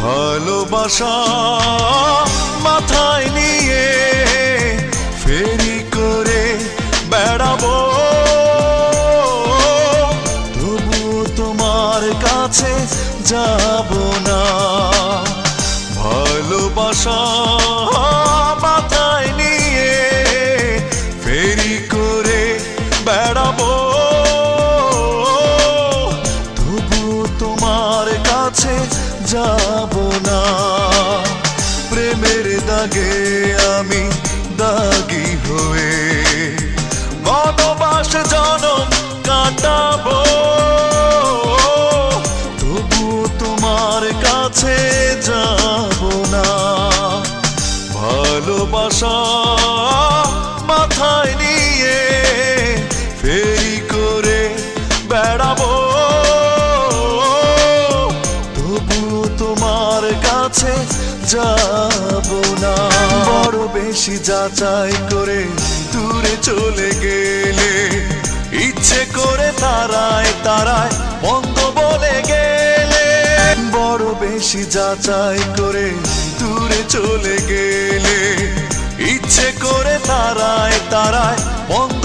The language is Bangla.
ভালোবাসা মাথায় নিয়ে ফেরি করে বেড়াবো, তবুও তোমার কাছে যাব না। ভালোবাসা মাথায় নিয়ে ফেরি করে বেড়াবো, তবুও তোমার কাছে যাব না। প্রেমের দাগে আমি দাগি হয়ে বনবাস জনম কাটাবো, তবুও তোমার কাছে যাব না। ভালোবাসা মাথায় নিয়ে ফেরি করে বেড়াবো, তবুও তোমার কাছে যাব না। বড় বেশি যাচাই করে দূরে চলে গেলে, ইচ্ছে করে তারায় তারায় মন্দ বলে গেলে। বড় বেশি যাচাই করে দূরে চলে গেলে, ইচ্ছে করে তারায় তারায় মন্দ